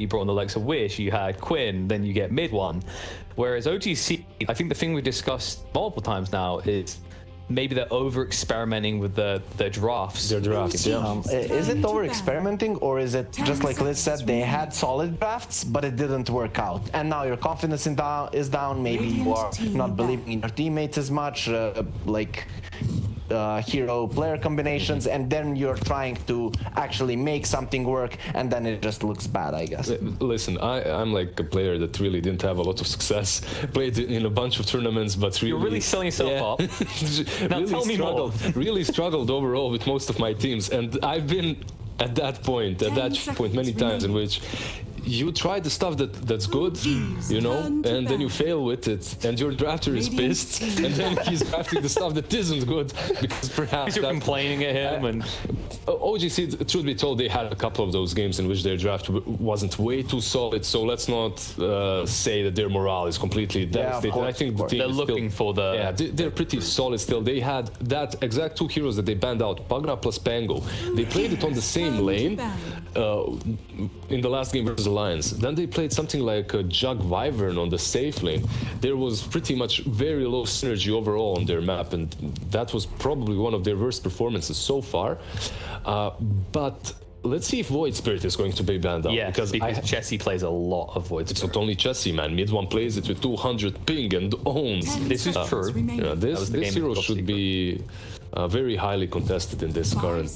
you brought on the likes of Wish, you had Quinn, then you get mid one. Whereas OG.Seed, I think the thing we discussed multiple times now is maybe they're over-experimenting with the drafts. Their drafts, yeah. Is it over-experimenting, or is it just like Liz said, they had solid drafts, but it didn't work out? And now your confidence is down, maybe you are not believing in your teammates as much, hero player combinations, and then you're trying to actually make something work, and then it just looks bad, I guess. Listen, I'm like a player that really didn't have a lot of success, played in a bunch of tournaments, but really... You're really selling yourself up. Now really tell me more. Really struggled overall with most of my teams, and I've been at that point many times in which you try the stuff that's good, you know, and then you fail with it, and your drafter is pissed, and then he's drafting the stuff that isn't good because perhaps you're complaining at him. And OG.Seed, truth be told, they had a couple of those games in which their draft wasn't way too solid, so let's not say that their morale is completely devastated. Course, I think the team they're is looking still, for the... Yeah, they're pretty solid still. They had that exact two heroes that they banned out, Pagna plus Pango. They played it on the same lane in the last game versus Alliance. Then they played something like a Jug Wyvern on the safe lane. There was pretty much very low synergy overall on their map, and that was probably one of their worst performances so far. But let's see if Void Spirit is going to be banned out. Yeah, because Chessy plays a lot of Void Spirit. It's not only Chessy, man. Mid one plays it with 200 ping and owns. This is true. Yeah, this hero should be very highly contested in this current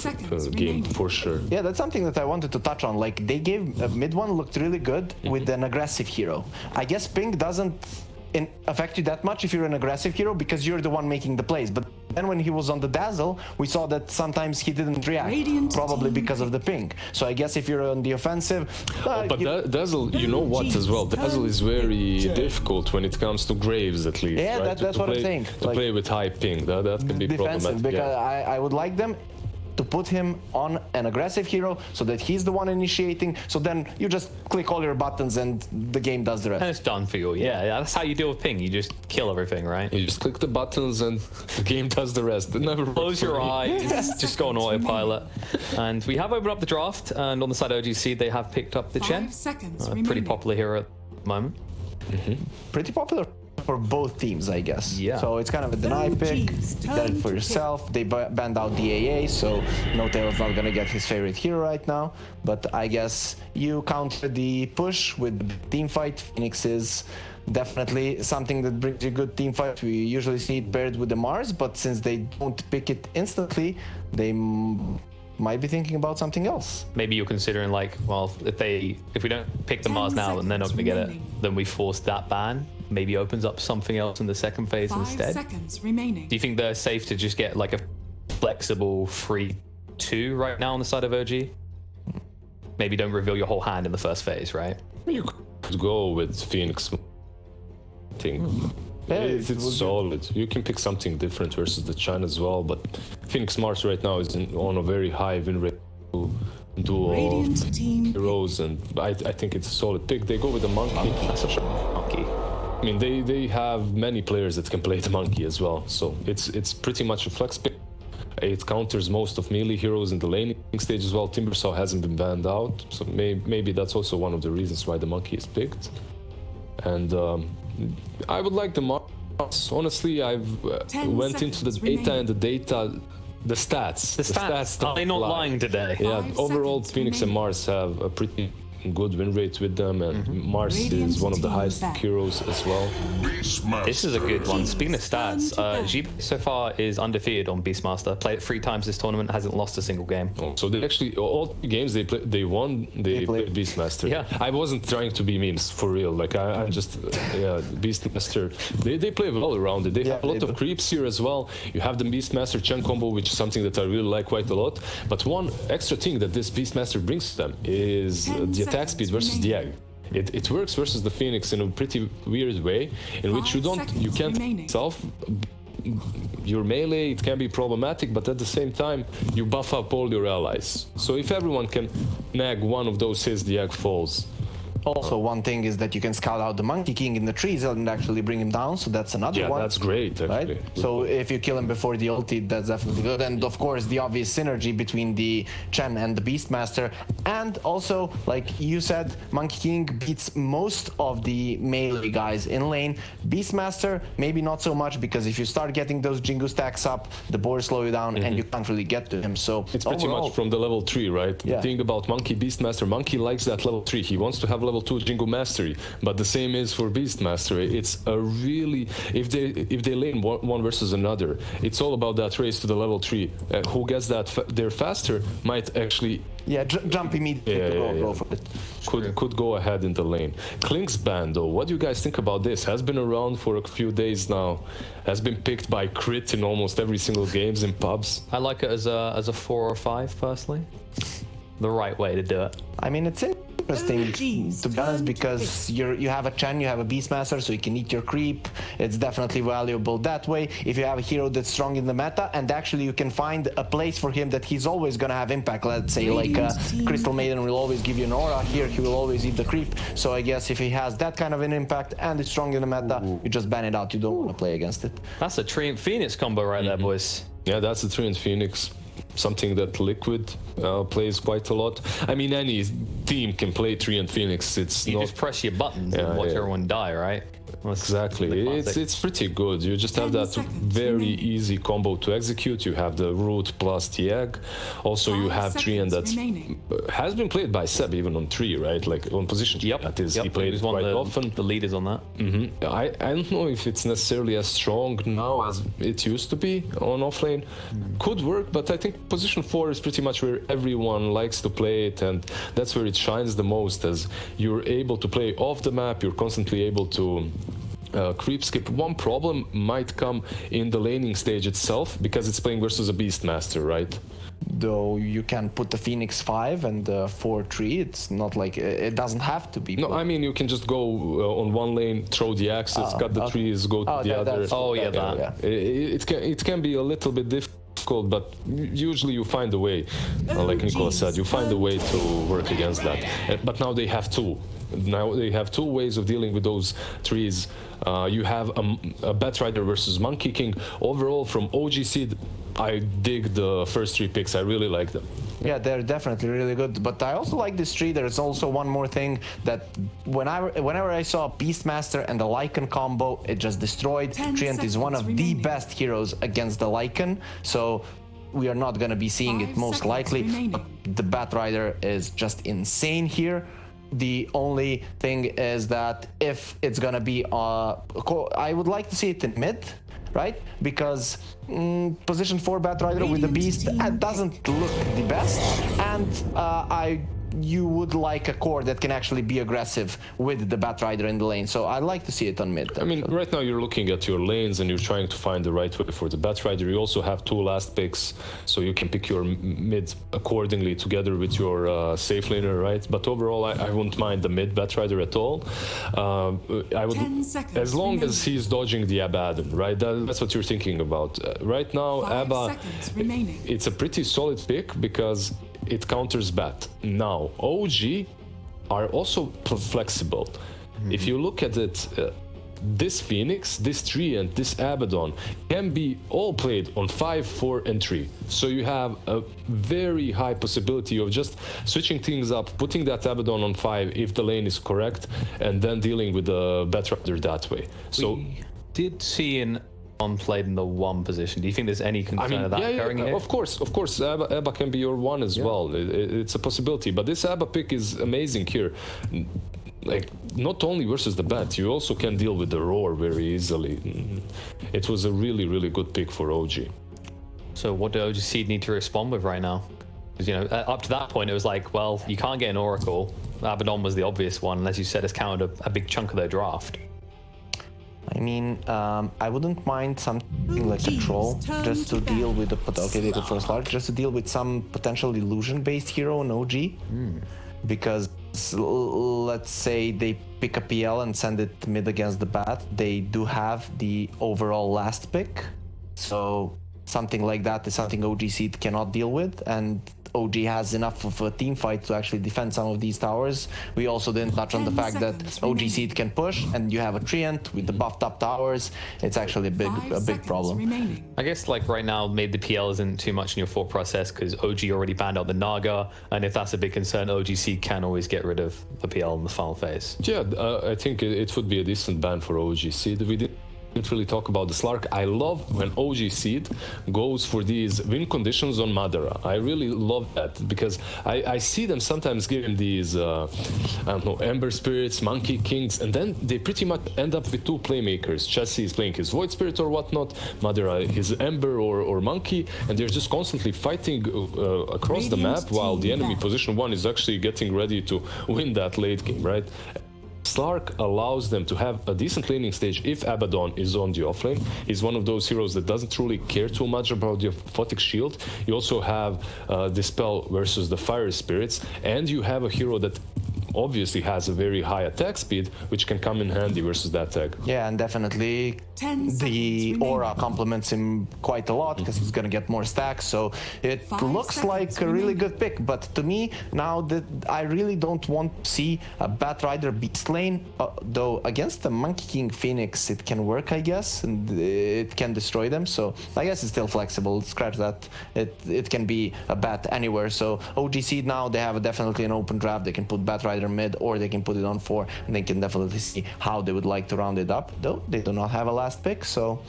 game, for sure. Yeah, that's something that I wanted to touch on. Like, they gave mid one looked really good with an aggressive hero. I guess ping doesn't affect you that much if you're an aggressive hero because you're the one making the plays. But then when he was on the Dazzle, we saw that sometimes he didn't react, probably because of the ping. So I guess if you're on the offensive... but Dazzle, you know what as well, Dazzle is very difficult when it comes to Graves, at least. Yeah, right? that's what I'm saying. To play with high ping, that can be defensive, problematic. because I would like them to put him on an aggressive hero so that he's the one initiating, so then you just click all your buttons and the game does the rest. And it's done for you. Yeah, that's how you deal with ping. You just kill everything, right? You just click the buttons and the game does the rest. It never close your eyes, just go on autopilot. And we have opened up the draft, and on the side of OG.Seed, they have picked up the Chen. Pretty popular hero at the moment. Pretty popular for both teams, I guess. Yeah. So it's kind of a deny pick. You did it for yourself. They banned out the AA, so No-Tail's not gonna get his favorite hero right now. But I guess you counter the push with the team fight. Phoenix is definitely something that brings you good team fight. We usually see it paired with the Mars, but since they don't pick it instantly, they might be thinking about something else. Maybe you're considering, like, well, if we don't pick the Mars now and they're not going to get it, then we force that ban. Maybe opens up something else in the second phase instead. 5 seconds remaining. Do you think they're safe to just get like a flexible 3-2 right now on the side of OG? Maybe don't reveal your whole hand in the first phase, right? You could go with Phoenix. I think. Yeah, it's solid. You can pick something different versus the Chan as well, but Phoenix Mars right now is on a very high win rate duo of heroes, and I think it's a solid pick. They go with the Monkey. That's such a monkey. I mean, they have many players that can play the Monkey as well, so it's pretty much a flex pick. It counters most of melee heroes in the laning stage as well. Timbersaw hasn't been banned out, so maybe that's also one of the reasons why the Monkey is picked. And I would like the Mars. Honestly, I've went into the data and the stats. Are they not lying today? Yeah, overall, Phoenix and Mars have a pretty good win rate with them, and Mars is one of the highest heroes as well. This is a good one. Speaking of stats, GB so far is undefeated on Beastmaster. Played it 3 times this tournament, hasn't lost a single game. Oh, so they actually, all 3 games they won, they played Beastmaster. Yeah. I wasn't trying to be memes, for real. Like, I'm just, Beastmaster. They play well around it. They have a lot of creeps here as well. You have the Beastmaster Chen combo, which is something that I really like quite a lot. But one extra thing that this Beastmaster brings to them is the attack speed versus the egg. It works versus the Phoenix in a pretty weird way, in which you can't self your melee. It can be problematic, but at the same time you buff up all your allies. So if everyone can nag one of those hits, the egg falls. Also, one thing is that you can scout out the Monkey King in the trees and actually bring him down, so that's another Yeah, one. that's great, actually. Right? So if you kill him before the ulti, that's definitely good. And of course, the obvious synergy between the Chen and the Beastmaster. And also, like you said, Monkey King beats most of the melee guys in lane. Beastmaster, maybe not so much, because if you start getting those Jingu stacks up, the boars slow you down and you can't really get to him. So it's pretty much from the level 3, right? Yeah. The thing about Monkey Beastmaster, Monkey likes that level 3. He wants to have level 2 Jingu mastery, but the same is for Beastmaster. It's a really, if they lane one versus another, it's all about that race to the level 3. Who gets that there faster might actually jump immediately go for it. Could go ahead in the lane. Klink's ban though, what do you guys think about this? Has been around for a few days now. Has been picked by Crit in almost every single games in pubs. I like it as a 4 or 5 personally. The right way to do it. I mean, it's interesting to be honest, because you have a Chen, you have a Beastmaster, so you can eat your creep. It's definitely valuable that way. If you have a hero that's strong in the meta, and actually you can find a place for him that he's always gonna have impact. Let's say like Crystal Maiden will always give you an aura. Here he will always eat the creep. So I guess if he has that kind of an impact and is strong in the meta, you just ban it out. You don't want to play against it. That's a Treant Phoenix combo right there, boys. Yeah, that's a Treant Phoenix. Something that Liquid plays quite a lot. I mean, any team can play Treant Phoenix. It's You not just press your buttons and watch everyone die, right? exactly. It's pretty good. You just have that very easy combo to execute. You have the root plus the egg. Also, you have Treant that has been played by Seb even on 3, right? Like on position. That is, he played it quite often. The leaders on that. I don't know if it's necessarily as strong now as it used to be on offlane. Could work, but I think position 4 is pretty much where everyone likes to play it, and that's where it shines the most, as you're able to play off the map. You're constantly able to creep skip. One problem might come in the laning stage itself, because it's playing versus a Beastmaster, right? Though you can put the Phoenix 5 and the 4-3, it's not like it doesn't have to be. No, I mean you can just go on one lane, throw the axes, cut the trees, go to the other. It can be a little bit difficult, but usually you find a way. Like Nicola said, you find a way to work against that. But now they have two. Now they have two ways of dealing with those trees. You have a Batrider versus Monkey King. Overall, from OG.Seed, I dig the first 3 picks. I really like them. Yeah, they're definitely really good. But I also like this tree. There's also one more thing that whenever I saw Beastmaster and the Lycan combo, it just destroyed. Treant is one of the best heroes against the Lycan. So we are not going to be seeing it most likely. But the Batrider is just insane here. The only thing is that if it's gonna be I would like to see it in mid, right? Because position 4 Batrider with the Beast doesn't look the best, and you would like a core that can actually be aggressive with the Batrider in the lane. So I'd like to see it on mid. I mean, right now you're looking at your lanes and you're trying to find the right way for the Batrider. You also have 2 last picks, so you can pick your mid accordingly together with your safe laner, right? But overall, I wouldn't mind the mid Batrider at all. I would, as long as he's dodging the Abaddon, right? That's what you're thinking about. Right now, Abba, it's a pretty solid pick because it counters Bat. Now, OG are also flexible. If you look at it, this Phoenix, this tree, and this Abaddon can be all played on 5, 4, and 3. So you have a very high possibility of just switching things up, putting that Abaddon on 5 if the lane is correct, and then dealing with the Batrider that way. So we did see on played in the 1 position. Do you think there's any concern of that occurring here? Of course. Abba can be your 1 as well. It's a possibility. But this Abba pick is amazing here. Like, not only versus the Bat, you also can deal with the Roar very easily. It was a really, really good pick for OG. So what do OG.Seed need to respond with right now? Because, you know, up to that point, it was like, well, you can't get an Oracle. Abaddon was the obvious one, and as you said, it's countered a big chunk of their draft. I mean, I wouldn't mind something like a troll just to deal with the they go for a slot, just to deal with some potential illusion-based hero in OG. Because let's say they pick a PL and send it mid against the Bat, they do have the overall last pick. So something like that is something OG.Seed cannot deal with, and OG has enough of a team fight to actually defend some of these towers. We also didn't touch on the fact that OG.Seed can push, and you have a Treant with the buffed up towers. It's actually a big problem. I guess like right now, maybe the PL isn't too much in your thought process because OG already banned out the Naga, and if that's a big concern, OG.Seed can always get rid of the PL in the final phase. Yeah, I think it would be a decent ban for OG.Seed. We didn't really talk about the Slark. I love when OG.Seed goes for these win conditions on Madara. I really love that because I see them sometimes giving these I don't know, Ember Spirits, Monkey Kings, and then they pretty much end up with two playmakers. Chessie is playing his Void Spirit or whatnot, Madara his Ember or Monkey, and they're just constantly fighting across the map while the enemy position 1 is actually getting ready to win that late game, right? Slark allows them to have a decent laning stage if Abaddon is on the offlane. He's one of those heroes that doesn't really care too much about the Photic Shield. You also have Dispel versus the Fire Spirits, and you have a hero that obviously has a very high attack speed, which can come in handy versus that tag. Yeah, and definitely the aura complements him quite a lot because he's gonna get more stacks. So it looks like a really good pick. But to me, now that I really don't want to see a Batrider beast lane, though against the Monkey King Phoenix it can work, I guess, and it can destroy them. So I guess it's still flexible. Scratch that. It can be a Bat anywhere. So OG.Seed now they have definitely an open draft. They can put Batrider mid or they can put it on 4, and they can definitely see how they would like to round it up. Though they do not have a last pick, so.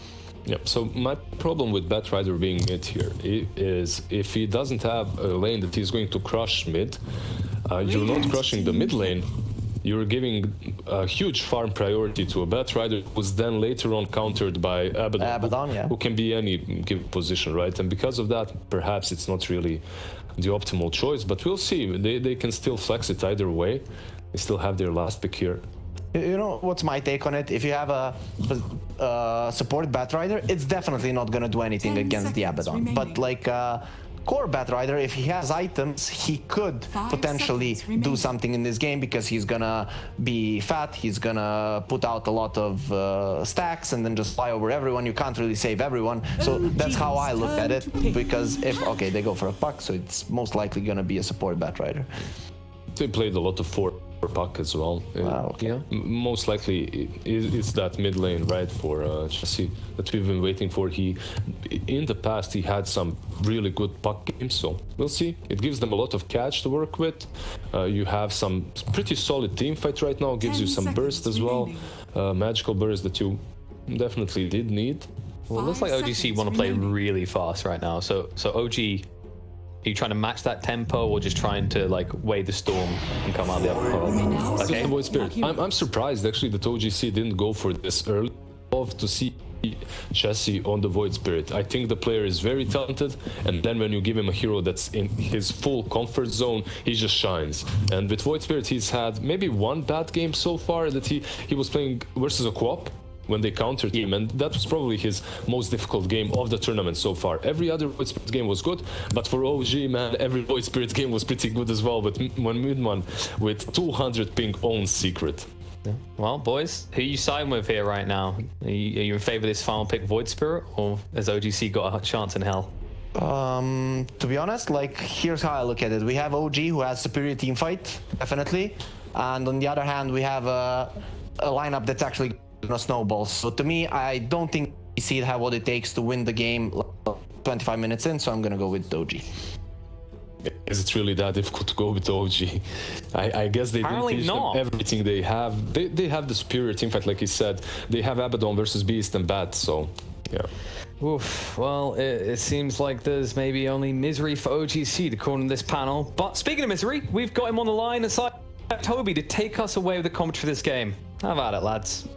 Yep, so my problem with Batrider being mid here is if he doesn't have a lane that he's going to crush mid, you're not crushing the mid lane, you're giving a huge farm priority to a Batrider who's then later on countered by Abaddon, yeah. who can be any given position, right? And because of that, perhaps it's not really the optimal choice, but we'll see. They can still flex it either way. They still have their last pick here. You know what's my take on it? If you have a support Batrider, it's definitely not gonna do anything against the Abaddon. But like core Batrider, if he has items, he could potentially do something in this game because he's gonna be fat, he's gonna put out a lot of stacks and then just fly over everyone. You can't really save everyone. So that's how I look at it, because if, okay, they go for a puck, so it's most likely gonna be a support Batrider. They played a lot of 4 puck as well. Wow, okay. Yeah, most likely it's that mid lane, right, for Chessie that we've been waiting for. In the past he had some really good puck games, so we'll see. It gives them a lot of catch to work with. You have some pretty solid team fight right now, gives you some burst as well, magical burst that you definitely did need. Well, it looks like OG.Seed want to play really fast right now. So OG, are you trying to match that tempo or just trying to like wade the storm and come out the other part? Okay. Void Spirit. I'm surprised actually that OG.Seed didn't go for this early. Love to see Chessie on the Void Spirit. I think the player is very talented, and then when you give him a hero that's in his full comfort zone, he just shines. And with Void Spirit, he's had maybe one bad game so far that he was playing versus a co-op when they countered him, and that was probably his most difficult game of the tournament so far. Every other Void Spirit game was good, but for OG, man, every Void Spirit game was pretty good as well, but one mid-one with 200 ping owns Secret. Yeah. Well, boys, who are you siding with here right now? Are you in favor of this final pick, Void Spirit, or has OG.Seed got a chance in hell? To be honest, like, here's how I look at it. We have OG who has superior team fight, definitely, and on the other hand, we have a lineup that's actually snowballs. So to me, I don't think OG.Seed have what it takes to win the game 25 minutes in, so I'm gonna go with OG. Is it really that difficult to go with OG? I guess they didn't teach them everything they have. They have the superior team fight, like he said. They have Abaddon versus Beast and Bat, so yeah. Oof. Well, it seems like there's maybe only misery for OG.Seed according to this panel. But speaking of misery, we've got him on the line aside Toby to take us away with the commentary for this game. How about it, lads?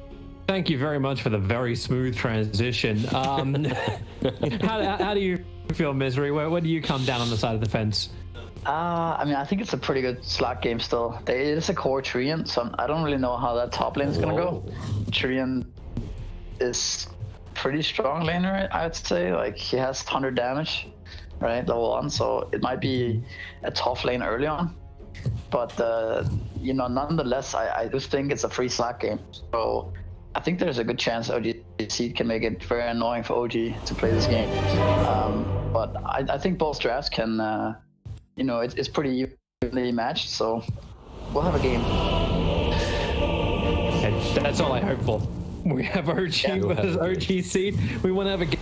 Thank you very much for the very smooth transition. How do you feel, Misery? Where do you come down on the side of the fence? I mean, I think it's a pretty good Slack game still. It is a core Treant, so I don't really know how that top lane is going to go. Treant is pretty strong laner, I'd say. Like, he has 100 damage, right, level 1, so it might be a tough lane early on. But, you know, nonetheless, I just think it's a free Slack game. So I think there's a good chance OG.Seed can make it very annoying for OG to play this game. But I think both drafts can, you know, it's pretty evenly matched, so we'll have a game. And that's all I hope for. We have OG versus OG.Seed. We want to have a game.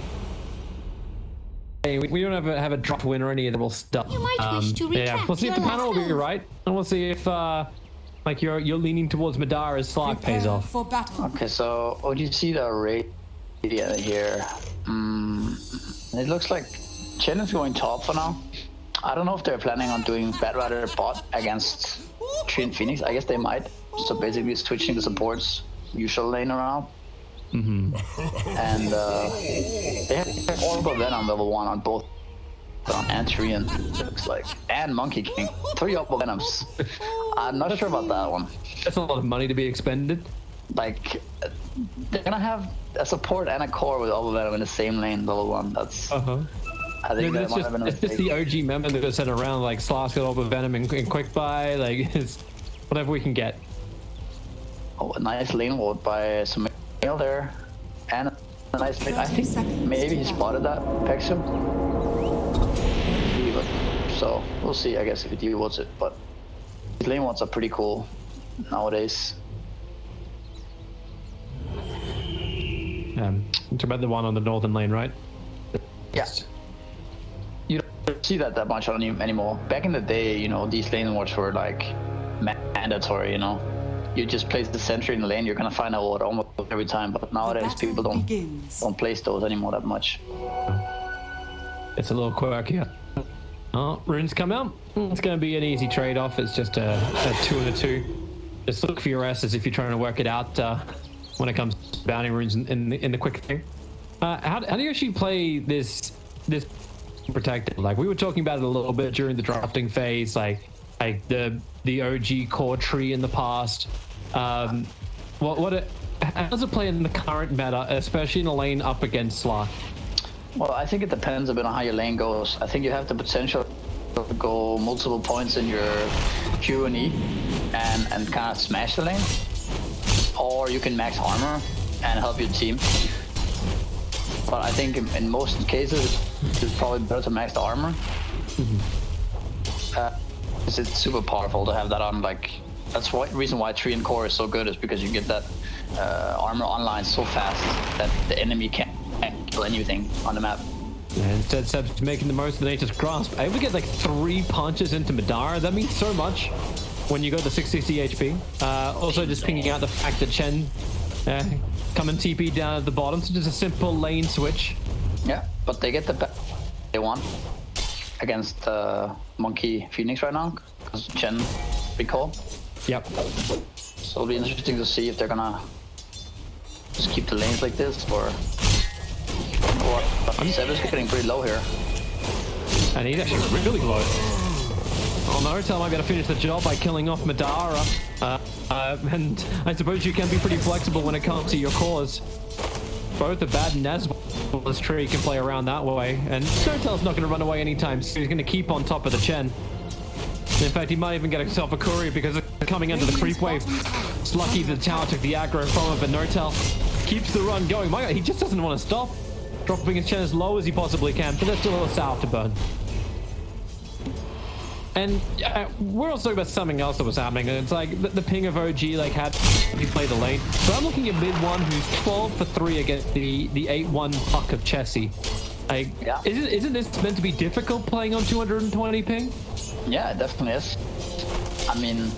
We don't have a drop win or any of the stuff. You might wish to Yeah, we'll see if the your panel will be last right, and we'll see if like you're leaning towards Madara as Slark pays Prepare off. for battle. Okay, so OG.Seed are right here. It looks like Chen is going top for now. I don't know if they're planning on doing Batrider bot against Tree and Phoenix. I guess they might. So basically switching the supports usual lane around. And they have Orbital Venom level 1 on both and Tree, looks like, and Monkey King. 3 Orbital Venoms. I'm not sure about that one. That's a lot of money to be expended. Like, they're gonna have a support and a core with Orbital Venom in the same lane, level 1. That's. I think that might have been a it's just mistake. the OG member that got sent around, like Slark's got Orbital Venom and Quick Buy, like it's whatever we can get. Oh, a nice lane ward by some male there, and a nice mid. I think maybe he spotted that Pexum. So we'll see, I guess, if he dewards it. But these lane wards are pretty cool nowadays. It's about the one on the northern lane, right? Yes. You don't see that much on you anymore. Back in the day, you know, these lane wards were like mandatory, you know. You just place the sentry in the lane, you're gonna find a ward almost every time. But nowadays, people don't place those anymore that much. It's a little quirkier. Oh, runes come out. It's gonna be an easy trade-off. It's just a 2 and a 2. Just look for your S's if you're trying to work it out when it comes to bounty runes in the quick thing. How do you actually play this protected? Like we were talking about it a little bit during the drafting phase, like the OG core tree in the past. How does it play in the current meta, especially in a lane up against Slark? Well, I think it depends a bit on how your lane goes. I think you have the potential to go multiple points in your Q and E and kind of smash the lane. Or you can max armor and help your team. But I think in most cases, it's probably better to max the armor. Because it's super powerful to have that on. Like, that's the reason why Tree and Core is so good, is because you get that armor online so fast that the enemy can't kill anything on the map. And instead of making the most of the Nature's Grasp, able to get like 3 punches into Madara. That means so much when you go to 660 HP. Also just pinging out the fact that Chen come and TP down at the bottom, so just a simple lane switch. Yeah, but they get the they want against Monkey Phoenix right now, because Chen recall. Yep. So it'll be interesting to see if they're gonna just keep the lanes like this, or what. Seb is getting pretty low here. And he's actually really low. Oh no, Naruto might be able to finish the job by killing off Madara. And I suppose you can be pretty flexible when it comes to your cores. Both the bad and as well as Tree can play around that way. And Naruto's not going to run away anytime soon. He's going to keep on top of the Chen. In fact, he might even get himself a Curry because coming into the creep wave. It's lucky the tower took the aggro from him, but Naruto keeps the run going. My God, he just doesn't want to stop. Dropping his Chen as low as he possibly can, but there's still a sour to burn. And we're also talking about something else that was happening. It's like the ping of OG, like had he played the lane. So I'm looking at mid one, who's 12 for 3 against the 8-1 puck of Chessie. Like, Yeah. Isn't this meant to be difficult playing on 220 ping? Yeah, it definitely is. I mean,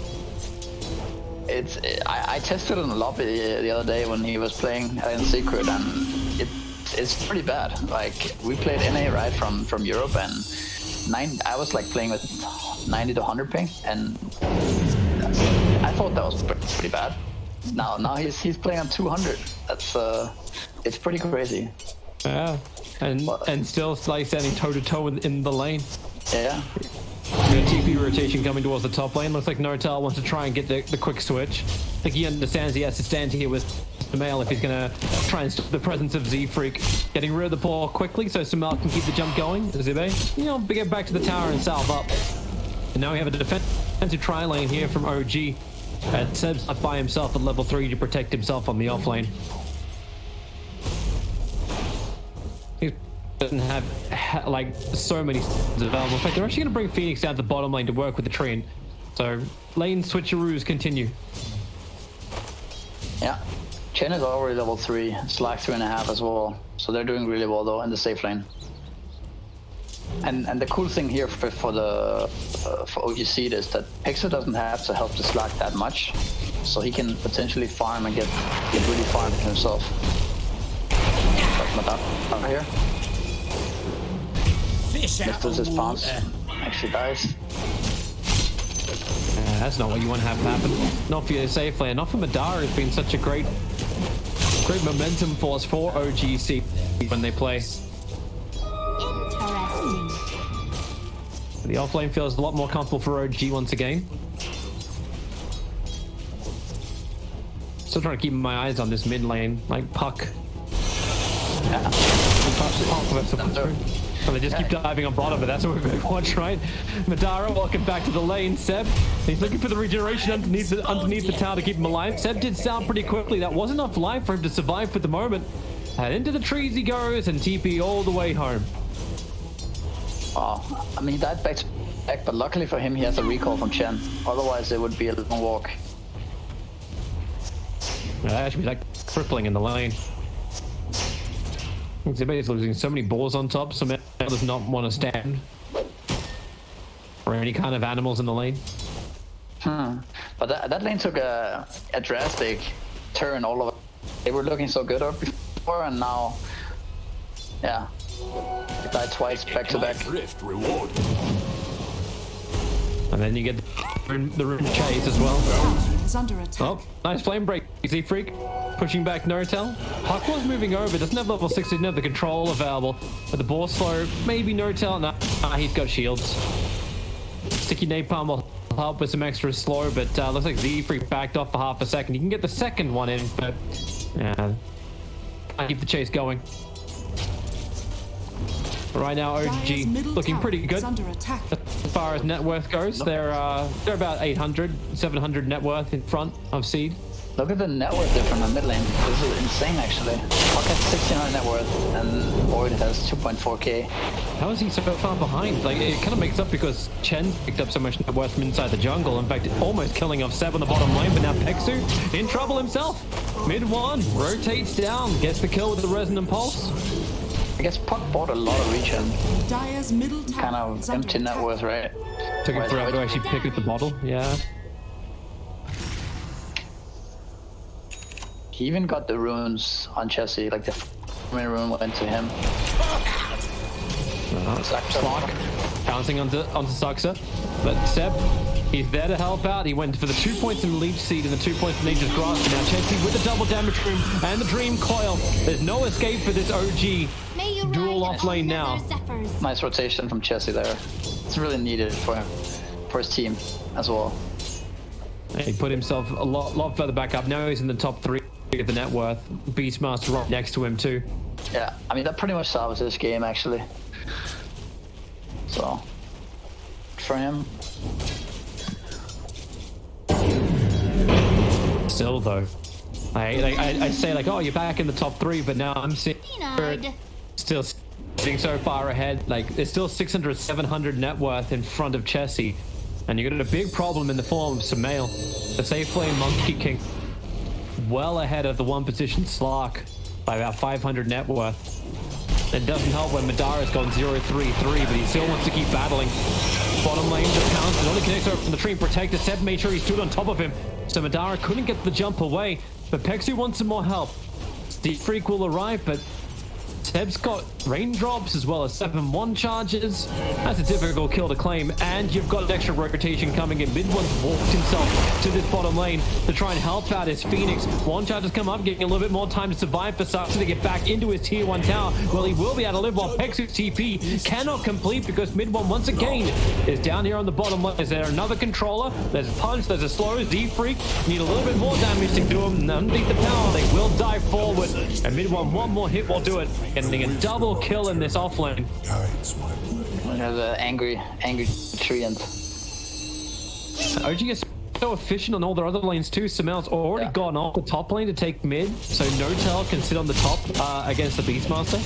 I tested it in the lobby the other day when he was playing in secret, and it's pretty bad. Like, we played NA right from Europe, and I was like playing with 90 to 100 ping, and I thought that was pretty bad. Now he's playing on 200. That's it's pretty crazy. Yeah, and still like standing toe to toe in the lane. Yeah. The TP rotation coming towards the top lane. Looks like Nortel wants to try and get the quick switch. I think he understands he has to stand here with Sumail if he's going to try and stop the presence of Z-Freak. Getting rid of the ball quickly so Sumail can keep the jump going. Zibe, get back to the tower and salve up. And now we have a defensive tri-lane here from OG. Seb's left by himself at level 3 to protect himself on the off lane. He doesn't have like so many available. In fact, they're actually going to bring Phoenix down to the bottom lane to work with the Treant. So lane switcheroos continue. Yeah. Chen is already level 3. Slack 3.5 as well. So they're doing really well though in the safe lane. And the cool thing here for OG.Seed is that Pixel doesn't have to help the Slack that much. So he can potentially farm and get really farmed himself. But Madara here. Misses his pounce. Actually dies. That's not what you want to have happen. Not for your safe lane. Not for Madara. It's been such a great momentum force for OG.Seed when they play. Interesting. The offlane feels a lot more comfortable for OG once again. Still trying to keep my eyes on this mid lane, like Puck. Yeah. And they just keep diving on bottom, but that's what we're going to watch, right? Madara, welcome back to the lane. Seb, he's looking for the regeneration underneath the tower to keep him alive. Seb did sound pretty quickly. That wasn't enough life for him to survive for the moment. And into the trees he goes, and TP all the way home. Oh, I mean, he died back, but luckily for him, he has a recall from Chen. Otherwise, it would be a long walk. That should be like crippling in the lane. Zebed's losing so many balls on top, so Mel does not want to stand for any kind of animals in the lane. But that lane took a drastic turn all of it. They were looking so good up before, and now, yeah, they died twice back to back. And then you get the rune chase as well. Is under attack. Oh, nice flame break. Z Freak pushing back Nortel. Puck was moving over, doesn't have level 6, didn't have the control available. But the ball slow, maybe Nortel. Nah, he's got shields. Sticky Napalm will help with some extra slow, but looks like Z Freak backed off for half a second. You can get the second one in, but yeah, I keep the chase going. Right now, OG looking pretty good as far as net worth goes. They're about 800, 700 net worth in front of Seed. Look at the net worth difference on mid lane. This is insane, actually. Puck has 1600 net worth, and Void has 2.4k. How is he so far behind? Like, it kind of makes up because Chen picked up so much net worth from inside the jungle. In fact, almost killing off Seb on the bottom lane, but now Pexu in trouble himself. Mid one, rotates down, gets the kill with the Resonant Pulse. I guess Puck bought a lot of regen. Dire's middle tower Kind of empty net worth, right? Took him forever to actually pick up the bottle, yeah. He even got the runes on Chessie, like the rune went to him. Slark bouncing onto Saxa, but Seb, he's there to help out. He went for the 2 points in Leech Seed and the 2 points in Nature's Grasp. And now Chessie with the double damage room and the Dream Coil. There's no escape for this OG dual off lane now. Nice rotation from Chessie there. It's really needed for him, for his team as well. He put himself a lot further back up. Now he's in the top 3 of the net worth. Beastmaster right next to him too. Yeah, I mean, that pretty much solves this game, actually. So, for him. Still though, I say like, oh, you're back in the top 3, but now I'm seeing still sitting so far ahead. Like, there's still 600, 700 net worth in front of Chessie, and you're got a big problem in the form of Sumail, the safe lane Monkey King, well ahead of the 1 position Slark by about 500 net worth. It doesn't help when Madara's gone 0-3-3, but he still wants to keep battling. Bottom lane just pounced, it only connects over from the Treant Protector. Seb made sure he stood on top of him, so Madara couldn't get the jump away, but Pexu wants some more help. Steve Freak will arrive, but Seb's got raindrops as well as 7-1 charges. That's a difficult kill to claim, and you've got extra rotation coming in. Mid-one's walked himself to this bottom lane to try and help out his Phoenix. 1 charge has come up, getting a little bit more time to survive for Saxa to get back into his tier 1 tower. Well, he will be able to live while Pexu's TP cannot complete because Mid-one once again is down here on the bottom lane. Is there another controller? There's a punch, there's a slow. Z-Freak need a little bit more damage to do him underneath the tower. They will dive forward, and Mid-one, one more hit will do it. Getting a double kill in this offlane. There's an angry Treant. OG is so efficient on all their other lanes too. Sumail's already gone off the top lane to take mid, so Nortel can sit on the top against the Beastmaster.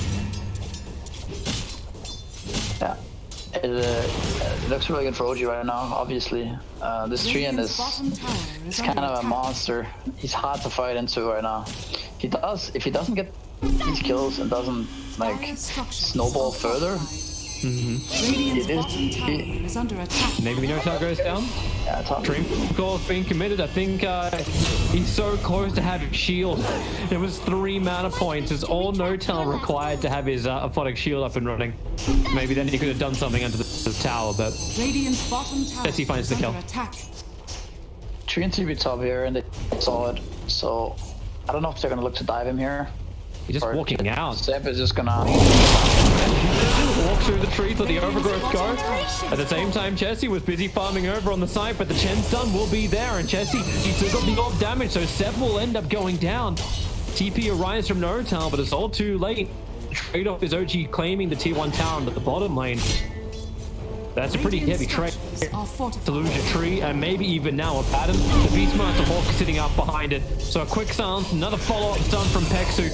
It looks really good for OG right now, obviously. This Treant Radiant's bottom tower is kind under of a attack. monster. He's hard to fight into right now. If he doesn't get these kills and doesn't like Dire structures snowball are further, Radiant's it is- bottom tower is under attack. Maybe the Notar goes down. yeah, top. Dream goal's being committed. I think he's so close to having shield. It was 3 mana points. It's all Notar required to have his aphotic shield up and running. Maybe then he could have done something under the tower, but Radiant's bottom tower Jesse finds is the under kill. attack. Treant TP top here, and they saw it. So I don't know if they're gonna look to dive him here. he's just or walking out. Seb is just gonna. Walk through the trees, let the overgrowth go. At the same time, Jesse was busy farming over on the side, but the Chen stun will be there, and Jesse, he's still got the orb damage, so Seb will end up going down. TP arrives from Notal, but it's all too late. Trade-off is OG claiming the tier 1 tower into the bottom lane. That's a pretty heavy trade to lose your tree, and maybe even now a pattern. The Beastmaster Hawk sitting up behind it. So a quick silence, another follow-up stun from Pexu.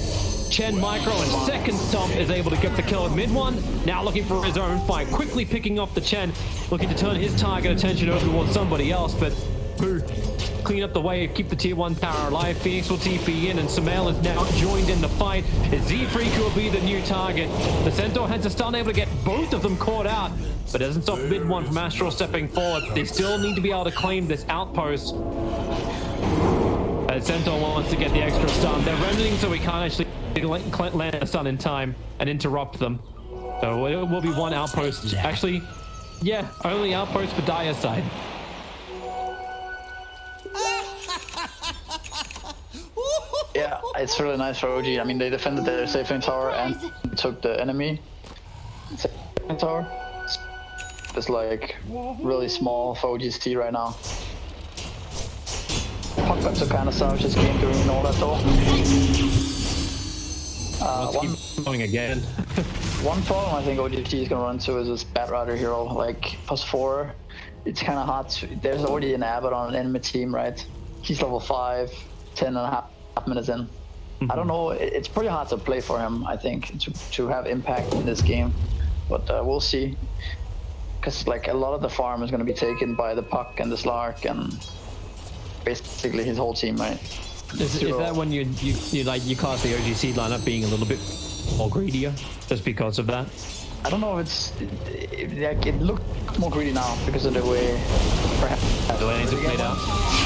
Chen Micro and second stomp is able to get the kill at mid one. Now looking for his own fight, quickly picking off the Chen, looking to turn his target attention over towards somebody else, but who clean up the wave, keep the tier 1 tower alive. Phoenix will TP in, and Sumail is now joined in the fight. Z-Freak will be the new target. The Centaur has a stun, able to get both of them caught out, but doesn't stop mid one from Astral stepping forward. They still need to be able to claim this outpost. Centaur wants to get the extra stun. They're rendering so we can't actually land a stun in time and interrupt them. So it will be one outpost. Actually, yeah, only outpost for Dire's side. Yeah, it's really nice for OG. I mean, they defended their safe lane tower and took the enemy safe lane tower. It's like really small for OG.Seed right now. Puck got to kind of salvage this game doing all that though. Keep going again. One problem I think OG.Seed is gonna run into is this Batrider hero, like +4. It's kind of hard to, there's already an Abbott on an enemy team, right? He's level 5, 10 and a half minutes in. I don't know, it's pretty hard to play for him, I think, to have impact in this game. But we'll see. Because like a lot of the farm is going to be taken by the Puck and the Slark and basically his whole team, right? Is that when you class the OG.Seed lineup being a little bit more greedier just because of that? I don't know if it looked more greedy now because of the way perhaps The lanes have played out.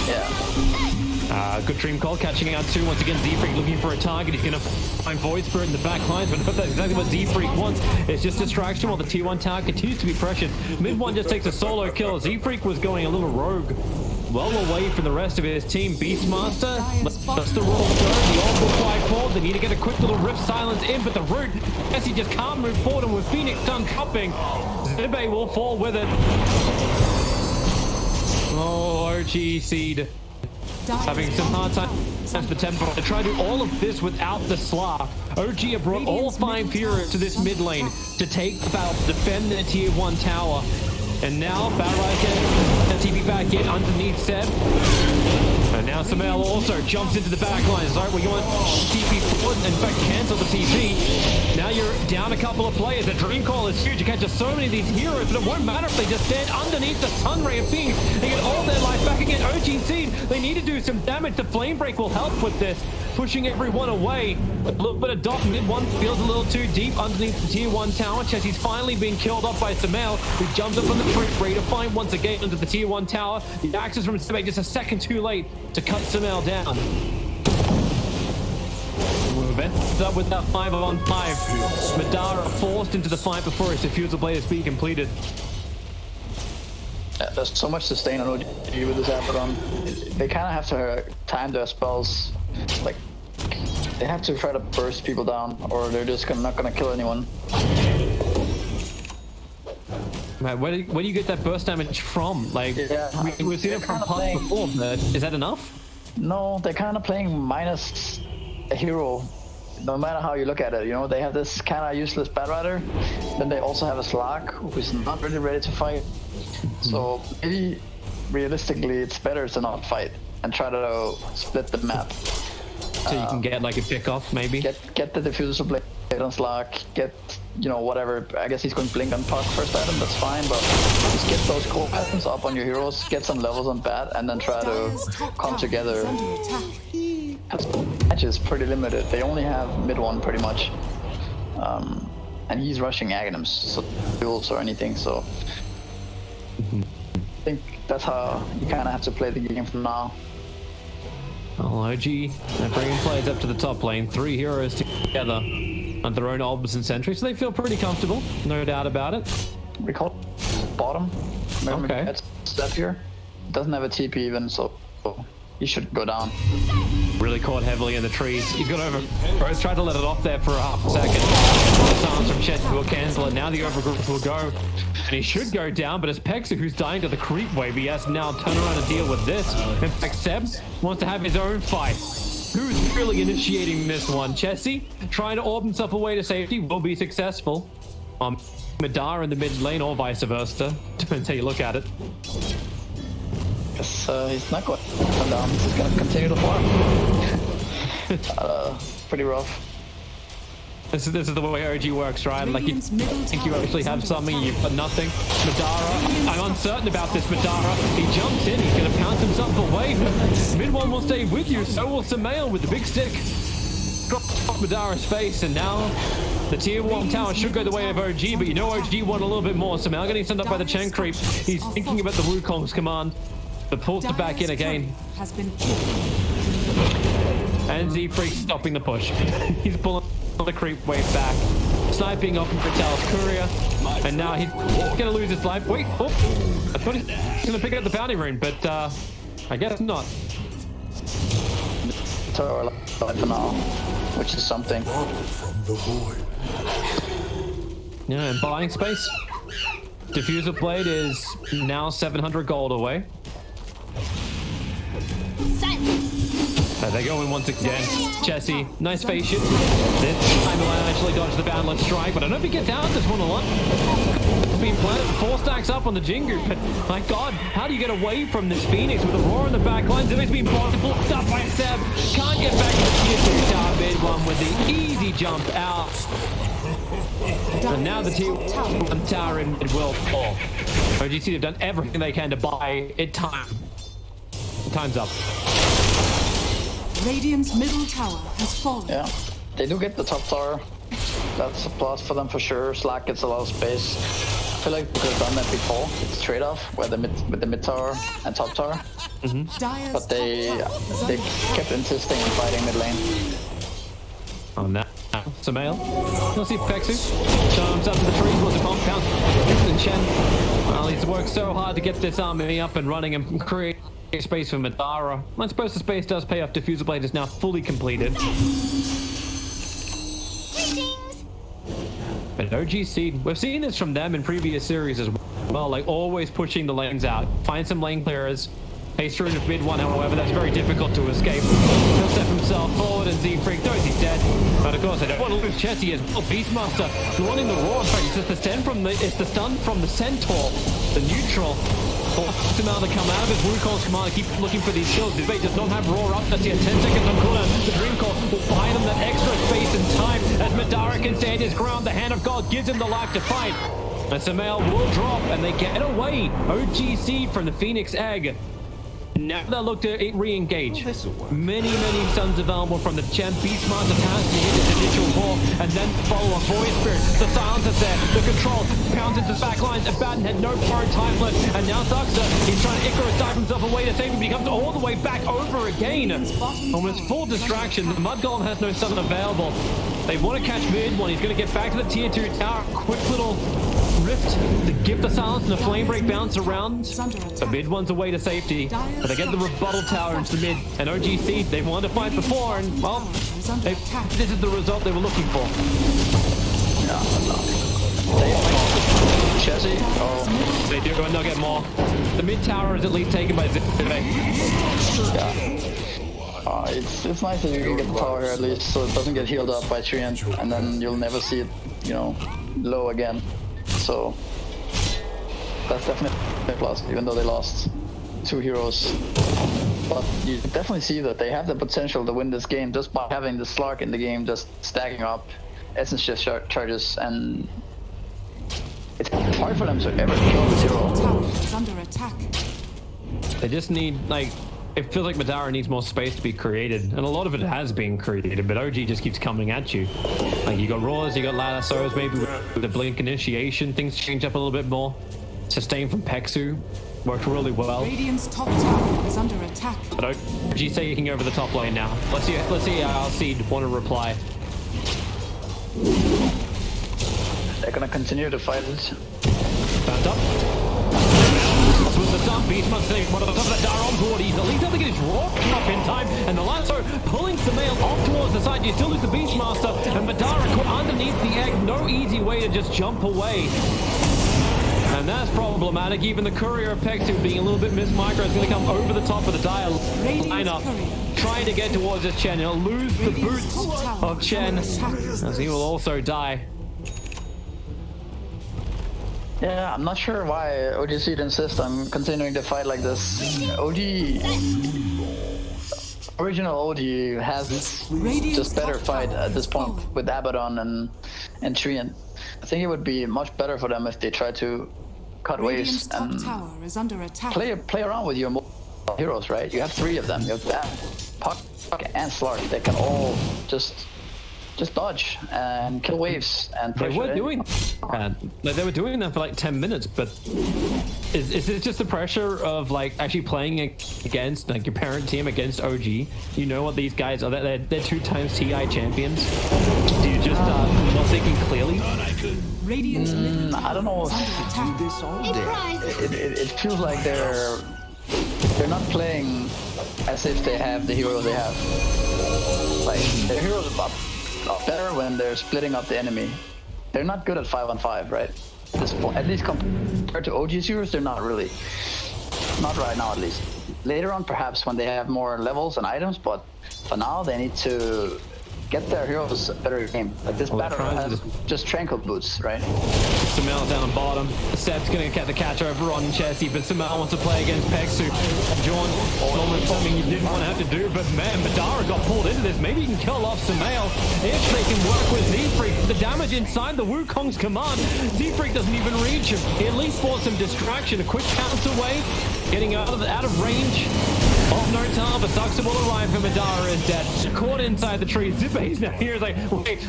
Yeah. Good dream call, catching out two. Once again, Z-Freak looking for a target. He's going to find Void Spirit in the back lines, but that's exactly what Z-Freak wants. It's just distraction while the tier 1 tower continues to be pressured. Mid one just takes a solo kill. Z-Freak was going a little rogue. Well away from the rest of his team. Beastmaster, that's the roll go. The orb will fly forward. They need to get a quick little rift silence in, but the root, Jesse just can't move forward, and with Phoenix done dropping, Zibe will fall with it. Oh, OG.Seed. Having some hard times for tempo. To try to do all of this without the Slark. OG have brought all 5 Furies to this mid lane to take about defend their tier 1 tower. And now Batrider can TP back in underneath Seb. And now Sumail also jumps into the back line. Sorry, we want TP forward, in fact cancel the TP. Now you're down a couple of players. The dream call is huge. You catch so many of these heroes, but it won't matter if they just stand underneath the sun ray of Phoenix. They get all their life back again. OG.Seed, they need to do some damage. The flame break will help with this, pushing everyone away. A little bit of dot mid one feels a little too deep underneath the tier 1 tower. Chelsea's finally being killed off by Sumail, who jumps up on the tree, ready to find once again into the tier 1 tower. The access from Seb just a second too late to cut Sumail down. Ends up with that 5-on-5. Madara forced into the fight before his Diffusal Blade is being completed. There's so much sustain on OG with this Abaddon. They kind of have to time their spells. Like, they have to try to burst people down, or they're just not gonna kill anyone. Man, where do you get that burst damage from? Like, Yeah, we've seen it from parts before, but is that enough? No, they're kind of playing minus a hero. No matter how you look at it, you know, they have this kind of useless Batrider, then they also have a Slark who's not really ready to fight. So maybe realistically, it's better to not fight and try to split the map. so you can get like a pick off maybe. Get the diffuser blade on Slack, get, you know, whatever. I guess he's going to blink on Puck first item, that's fine, but just get those core items up on your heroes, get some levels on Bat, and then try to Dire's top come tower together. is under attack. Match is pretty limited. They only have mid one pretty much. And he's rushing Aghanims, so duels or anything, so I think that's how you kind of have to play the game from now. Well, OG, they're bringing players up to the top lane. 3 heroes together on their own Obs and Sentry, so they feel pretty comfortable, no doubt about it. Recall bottom. Remember, Okay. that's step here. Doesn't have a TP even, so he should go down. Really caught heavily in the trees. He's got over. Rose tried to let it off there for a half a second. Sounds from Chester will cancel it. Now the overgrowth will go. And he should go down, but it's Pexa who's dying to the creep wave. He has to now turn around and deal with this. In fact, Seb wants to have his own fight. Who's really initiating this one? Chessie trying to orb himself away to safety, will be successful. Madara in the mid lane or vice versa. Depends how you look at it. Guess he's not going down. He's just gonna continue to farm. Pretty rough. This is the way OG works, right? Like you think you actually have something, you've got nothing. Madara, I'm uncertain about this Madara. He jumps in, he's gonna pounce himself away. Mid one will stay with you, so will Samael with the big stick. Drop Madara's face, and now the tier 1 tower should go the way of OG, but you know OG want a little bit more. Samael getting sent up by the Chen creep. He's thinking about the Wukong's command, but pulls it back in again. Has been killed. And Z-Freak stopping the push. He's pulling the creep wave back, sniping off Vitalis Courier, and now he's gonna lose his life. Wait, oh, I thought he's gonna pick up the bounty rune, but I guess not. Tower for now, which is something. Yeah, and buying space. Diffuser Blade is now 700 gold away. They're going once again. Chessie, nice face shit. This time he'll actually dodge the boundless strike, but I don't know if he gets out this one a lot. It's been planted 4 stacks up on the Jingu, but my god, how do you get away from this Phoenix with a roar in the back line? It's been blocked up by Seb. Can't get back to the tier 2 tower mid one with the easy jump out. And now the tier 1 tower in mid will fall. OG.Seed have done everything they can to buy it time. Time's up. Radiant's middle tower has fallen. Yeah, they do get the top tower. That's a plus for them for sure. Slack gets a lot of space. I feel like we could have done that before. It's trade-off where with the mid tower and top tower. Dire's But they kept insisting on fighting mid lane. On that, Samael. You'll see Pexu. Charms up to the trees, was a compound. And Chen. Well, he's worked so hard to get this army up and running and create space for Madara. I suppose the space does pay off. Diffuser Blade is now fully completed. But OG.Seed, we've seen this from them in previous series as well, like always pushing the lanes out. Find some lane clearers. Haste through into mid one, however, that's very difficult to escape. He'll step himself forward and Z-Freak knows he's dead. But of course, I don't want to lose Chessie as well. Beastmaster running the roar. In fact, it's just the stun from the Centaur, the neutral. Forces him out to come out of his Wukong's command and keep looking for these kills. Debate does not have roar up. That's yet 10 seconds on cooldown. The Dream Call will buy them that extra space and time as Madara can stand his ground. The hand of God gives him the life to fight. And Samael will drop and they get away. OG.Seed from the Phoenix Egg. Now they'll look to re-engage. Many stuns available from the champ. Beastmaster has to hit his initial wall and then follow a Void Spirit. The silence is there. The control pounds into the back lines. And Batten had no current time left. And now Thuxa, he's trying to Icarus dive himself away to save him. He comes all the way back over again. Almost full distraction. The Mud Golem has no stun available. They want to catch mid one. He's going to get back to the tier 2 tower. Quick little rift to give the silence and the flame break bounce around. The mid one's away to safety. But they get the rebuttal tower into the mid. And OG.Seed, they wanted to fight before, and well, this is the result they were looking for. Yeah, they Chessie. Oh, they do, and they'll get more. The mid tower is at least taken by Zivay. yeah. It's nice that you can get the tower here at least, so it doesn't get healed up by Treant, and then you'll never see it, you know, low again. So that's definitely a plus, even though they lost 2 heroes. But you definitely see that they have the potential to win this game just by having the Slark in the game, just stacking up essence shift charges, and it's hard for them to ever kill the Top zero. tower is under attack. They just need, like, it feels like Madara needs more space to be created, and a lot of it has been created, but OG just keeps coming at you. Like, you got Roars, you got Ladassos, maybe with the Blink initiation, things change up a little bit more. Sustain from Peksu worked really well. Radiant's top tower is under attack. But OG's taking over the top lane now. Let's see OG.Seed want to reply. They're gonna continue to fight it. Bounce up. With the Sun Beast must say one of the top of the Dar on board. He's at least able to get his rock up in time. And the lasso pulling Samael off towards the side. You still lose the Beastmaster. And Madara caught underneath the egg. No easy way to just jump away. And that's problematic. Even the Courier of Peksu being a little bit mismicro is going to come over the top of the Dire lineup. Trying to get towards this Chen. He'll lose the boots of Chen as he will also die. Yeah, I'm not sure why OG.Seed insists on continuing to fight like this. Original OG has just better fight at this point with Abaddon and Treant. I think it would be much better for them if they try to cut waves and play around with your heroes, right? You have 3 of them. You have Puck and Slark. They can all just dodge and kill waves and they pressure. were doing they were doing that for like 10 minutes, but is it just the pressure of like actually playing against like your parent team against OG? You know what these guys are, they're 2 times TI champions. Do you just not thinking clearly? I don't know. It feels like they're not playing as if they have the hero they have. Like their heroes are better when they're splitting up the enemy. They're not good at 5-on-5, right? At this point, at least compared to OG's heroes, they're not really. Not right now, at least. Later on, perhaps when they have more levels and items, but for now, they need to get their heroes a better game. Like this battle has just tranquil boots, right? Samael down on bottom. Seb's gonna get the catch over on Chessie, but Samael wants to play against Peksu. John, almost something you didn't want to have to do, but man, Madara got pulled into this. Maybe he can kill off Samael if they can work with Z-Freak. The damage inside the Wukong's command. Z-Freak doesn't even reach him. He at least brought some distraction, a quick counter wave, getting out of range. Oh, no time, but Sucks will arrive and Madara is dead. Caught inside the tree. Zippy's now here. He's like,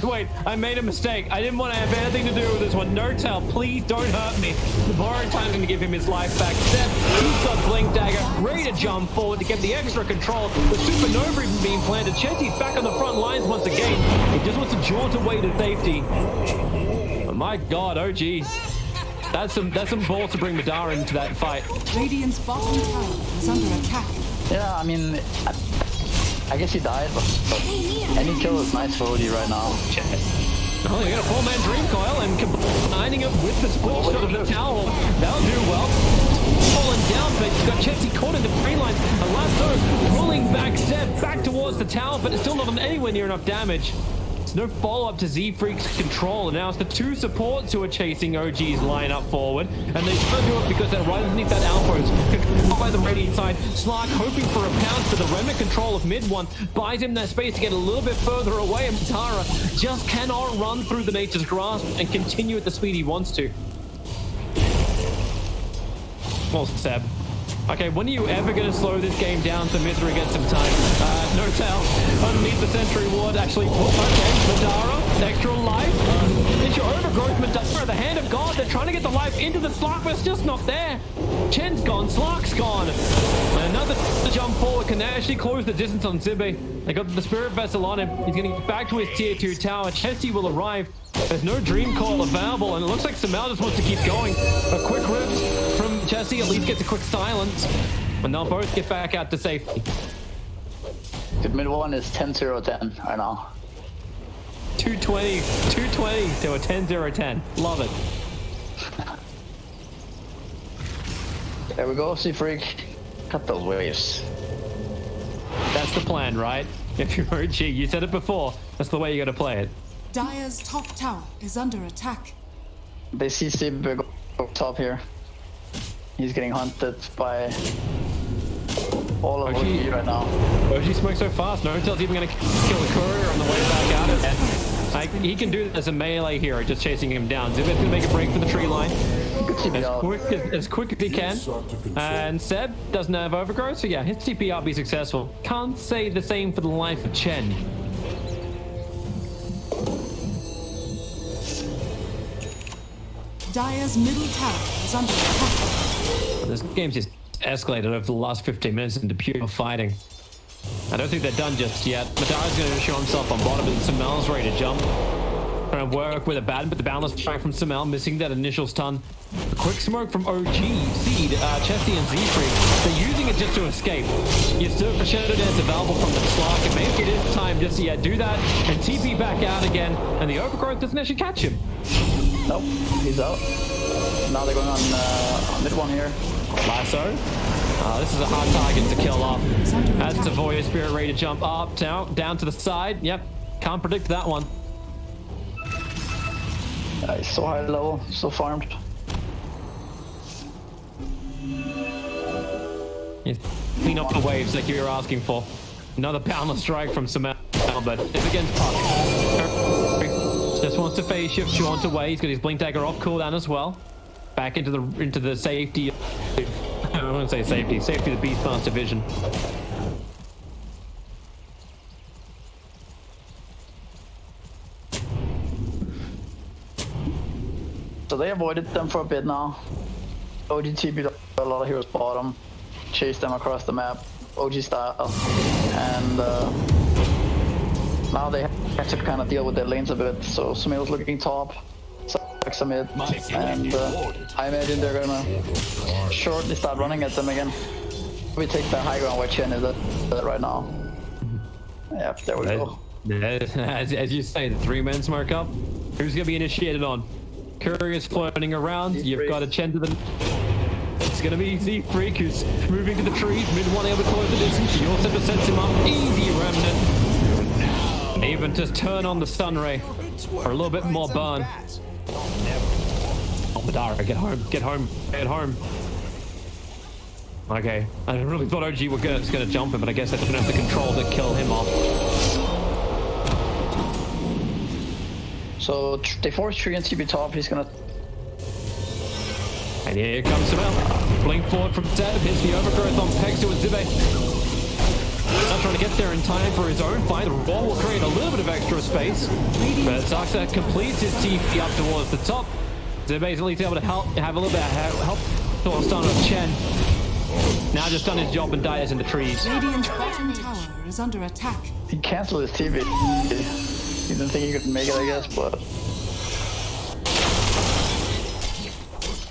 wait, I made a mistake. I didn't want to have anything to do with this one. No tell, please don't hurt me. The borrowed time's going to give him his life back. Zep, he's got Blink Dagger, ready to jump forward to get the extra control. The Supernova even being planted. Chetty's back on the front lines once again. He just wants to jaunt away to safety. Oh my God, OG. That's some balls to bring Madara into that fight. Radiant's bottom tower is under attack. Yeah, I mean, I guess he died, but any kill is nice for OG right now. Oh, you got a 4-man Dream Coil and combining it with the split shot of the tower. That'll do well. Falling down, but you've got Chetty caught in the tree line. A lasso pulling back Zeb back towards the tower, but it's still not anywhere near enough damage. There's no follow-up to Z-Freak's control, and now it's the 2 supports who are chasing OG's line up forward, and they can't do it because they're right underneath that outpost. Controlled by the Radiant side, Slark hoping for a pounce, but the remnant control of mid one buys him that space to get a little bit further away, and Madara just cannot run through the Nature's Grasp and continue at the speed he wants to. Well, Seb. Okay, when are you ever going to slow this game down so Misery gets some time? No tell. Underneath the Sentry Ward, actually. Okay, Madara, extra life. It's your overgrowth, Madara, the Hand of God. They're trying to get the life into the Slark, but it's just not there. Chen's gone, Slark's gone. Another jump forward can actually close the distance on Zibe. They got the Spirit Vessel on him. He's getting back to his tier 2 tower. Chessie will arrive. There's no Dream Coil available, and it looks like Samael just wants to keep going. A quick rip from Chessie at least gets a quick silence, and they'll both get back out to safety. The mid one is 10-0-10 right now. 220 to a 10-0-10. Love it. There we go, Z-Freak. Cut those waves. That's the plan, right? If you're OG, you said it before. That's the way you got to play it. Dire's top tower is under attack. They see Sib go top here. He's getting hunted by all of OG right now. OG smokes so fast. Naruto's even going to kill the courier on the way back out of it. Like, he can do this as a melee hero, just chasing him down. Zibet's going to make a break for the tree line. As quick as he can. And Seb doesn't have overgrowth, so yeah, his TP out be successful. Can't say the same for the life of Chen. Dire's middle tower is under attack. This game's just escalated over the last 15 minutes into pure fighting. I don't think they're done just yet. Madara's going to show himself on bottom and Samel's ready to jump. Trying to work with a bad, but the boundless strike from Samel, missing that initial stun. A quick smoke from OG.Seed, Chesty and Z-Freak. They're using it just to escape. You still for Shadow Dance available from the Slark, and maybe it is time just to do that and TP back out again, and the overgrowth doesn't actually catch him. Nope, he's out. Now they're going on mid one here. Lasso. This is a hard target to kill off. As the Void Spirit ready to jump up, down to the side. Yep, can't predict that one. He's so high level, so farmed. Clean up the waves like you were asking for. Another boundless strike from Samel, but it's against Puck. Just wants to phase shift Jaunt away. He's got his Blink Dagger off cooldown as well. Back into the safety. I don't want to say safety. Safety of the Beastmaster vision. So they avoided them for a bit now. OG TP'd a lot of heroes bottom, chased them across the map, OG style, and now they have to kind of deal with their lanes a bit. So Sumeil's looking top, Sax mid, and I imagine they're gonna shortly start running at them again. We take the high ground where Chen is at right now. Yeah, there we go. As you say, the three-man smoke up. Who's gonna be initiated on? Courier's floating around. You've got a Chen to the... It's gonna be Z-Freak who's moving to the trees. Mid one able to close the distance. You also just sets him up. Easy remnant. Even just turn on the stun ray for a little bit more burn. Oh, Madara, get home, get home, get home. Okay, I really thought OG was gonna jump him, but I guess they didn't have the control to kill him off. So they force Tree and TP top. He's gonna. And here comes Samel. Blink forward from Zeb. Hits the overgrowth on Pexu and Zibe. Not trying to get there in time for his own fight. The ball will create a little bit of extra space. But Zaxa completes his TP up towards the top. Zibe is at least able to have a little bit of help to stun of Chen. Now just done his job and dies in the trees. Radiant's bottom tower is under attack. He canceled his TP. He didn't think he could make it, I guess, but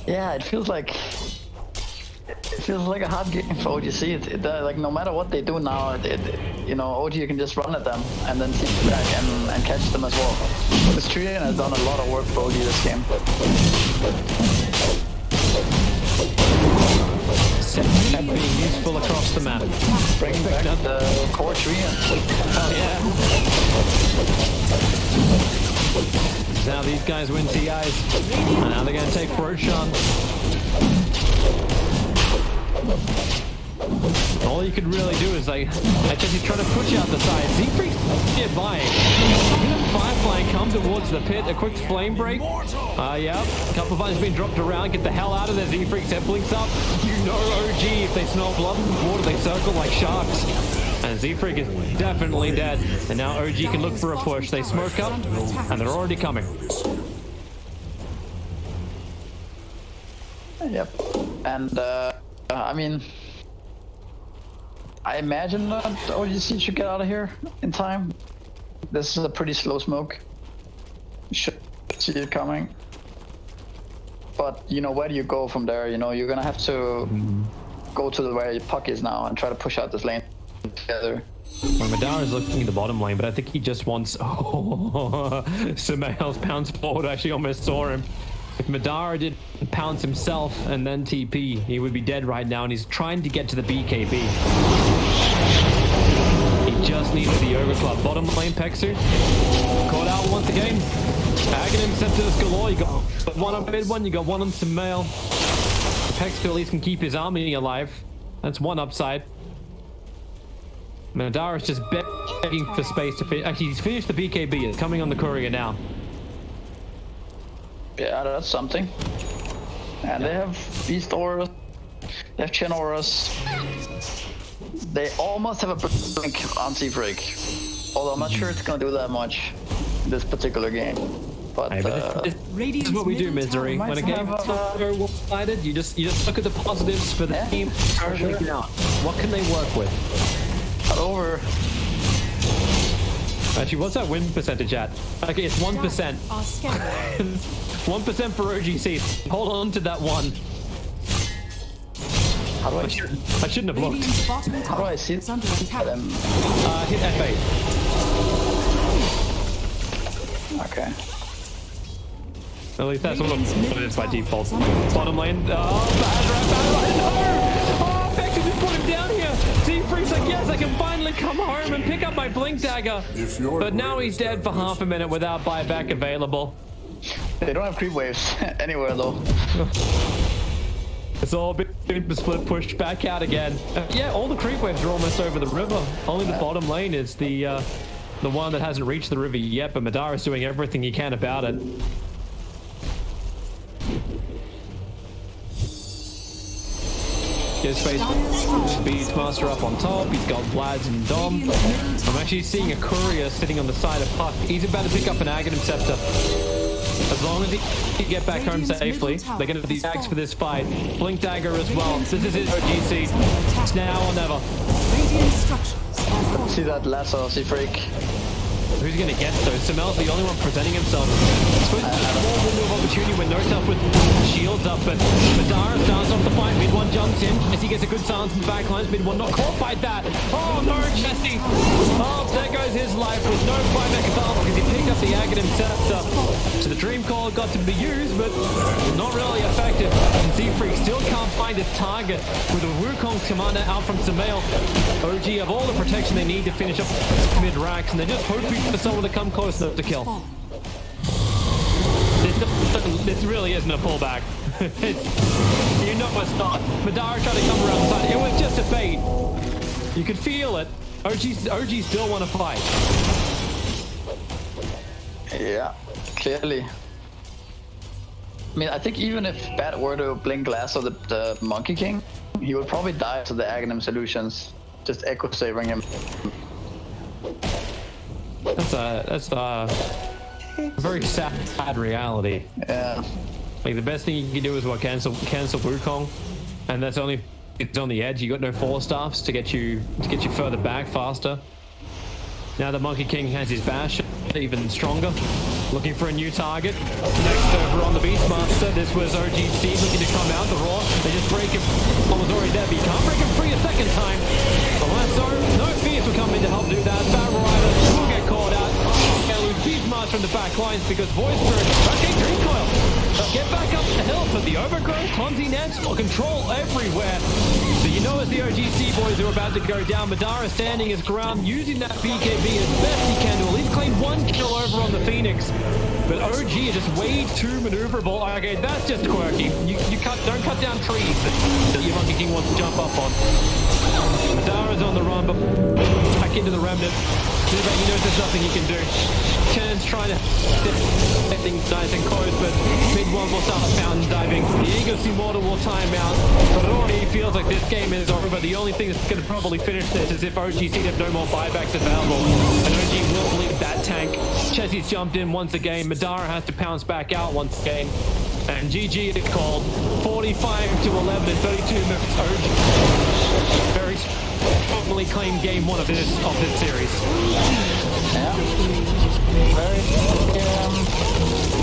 yeah, it feels like a hard game for OG.Seed. Like no matter what they do now, you know, OG can just run at them and then sit back and catch them as well. This Trian has done a lot of work for OG this game. Being useful across the map. Bringing back the core Trian. Oh yeah. Now these guys win TIs. And now they're going to take Roshan. All you could really do is like, he's trying to push out the side. Z-Freak's nearby. Firefly come towards the pit. A quick flame break. Yeah. A couple of items being dropped around. Get the hell out of there. Z-Freak's head blinks up. You know OG, if they smell blood and water, they circle like sharks. And Z-Freak is definitely dead. And now OG can look for a push. They smoke up, and they're already coming. Yep. And, I mean, I imagine that OG.Seed should get out of here in time. This is a pretty slow smoke. You should see it coming. But, you know, where do you go from there? You know, you're gonna have to go to where your puck is now and try to push out this lane together. Well, Madara is looking at the bottom lane, but I think he just wants... Oh, Sumeil's pounce forward. I actually almost saw him. If Madara did pounce himself and then TP, he would be dead right now, and he's trying to get to the BKB. He just needs the Yoga Club. Bottom lane, Pexu. Caught out once again. Aghanim Scepters galore. You got one on mid one, you got one on Sumeil. Pexu at least can keep his army alive. That's one upside. Madara's just begging for space to finish. Actually, he's finished the BKB. It's coming on the courier now. Yeah, that's something. And they have Beast Auras. They have Chen Auras. They almost have a blink on Seafreak. Although I'm not sure it's gonna do that much in this particular game. But, Hey, but this is what we do, Misery. When a game is not very one-sided, you just look at the positives for the team. Sure. Out. What can they work with? Not over. Actually, what's that win percentage at? Okay, it's 1%. 1% for OG.Seed. Hold on to that one. How do I shouldn't have looked. How do I see it? Hit F8. Okay. At least that's what it is by default. Bottom lane. Oh, bad. No! Oh, Vexy just put him down here. Seafreak's like, yes, I can finally come home and pick up my Blink Dagger. But now he's dead for half a minute without buyback available. They don't have creep waves anywhere though. It's all been split, pushed back out again. Yeah, all the creep waves are almost over the river. Only the bottom lane is the one that hasn't reached the river yet, but Madara's doing everything he can about it. His face Beastmaster up on top. He's got Vlads and Dom. I'm actually seeing a courier sitting on the side of Puck. He's about to pick up an Aghanim Scepter. As long as he can get back home safely, they're going to be tags for this fight. Blink Dagger as well. This is his OG.Seed. It's now or never. See that lasso, Seafreak. Who's going to get those? Samel's the only one presenting himself. It's supposed to be a small window of opportunity when Note's up with shields up, but Madara starts off the fight. Mid one jumps in as he gets a good silence in the back lines. Mid one not caught by that. Oh no, Jesse! Oh, there goes his life with no buyback available because he picked up the Aghanim Scepter. So the Dream Call got to be used, but not really effective. And Seafreak still can't find his target with a Wukong commander out from Samel. OG have all the protection they need to finish up mid-racks, and they're just hoping for someone to come close enough to kill. This really isn't a pullback. You know it's not. Madara tried to come around the side. It was just a fade. You could feel it. OG still want to fight. Yeah, clearly. I mean, I think even if Bat were to blink Lasso the Monkey King, he would probably die to the Aghanim Solutions. Just echo saving him. That's a very sad reality. Yeah. Like the best thing you can do is what cancel Wukong, and that's only it's on the edge. You got no Force Staffs to get you further back faster. Now the Monkey King has his bash, even stronger. Looking for a new target. Next over on the Beastmaster, this was OG.Seed looking to come out. The Raw, they just break him. Almost already there, but you can't break him free a second time. The Lasso, no Fierce will come in to help do that. Battle Rider will get caught out. Gonna lose Beastmaster in the back lines because Voice Spirit. Okay, Dream Coil. Get back up the hill, but the Overgrowth, clumsy nets, control everywhere. So you know as the OG.Seed boys are about to go down, Madara standing his ground, using that BKB as best he can to at least claim one kill over on the Phoenix. But OG is just way too maneuverable. Okay, that's just quirky. Don't cut down trees that your Monkey King wants to jump up on. Madara's on the run, but back into the Remnant. You know there's nothing he can do. Chan's trying to set things nice and close, but mid one will start fountain diving. The Eagles Immortal will time out, but it already feels like this game is over. The only thing that's going to probably finish this is if OG.Seed have no more buybacks available, and OG will leave that tank. Chessie's jumped in once again. Madara has to pounce back out once again. And GG is called 45-11 in 32 minutes. OG very strongly claimed game one of this series. Yeah. Very.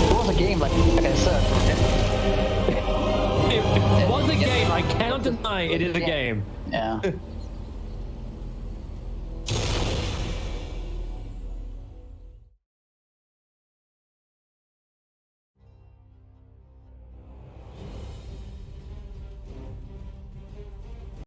It was a game, like I said. It was a game. I cannot deny it is a game. Yeah.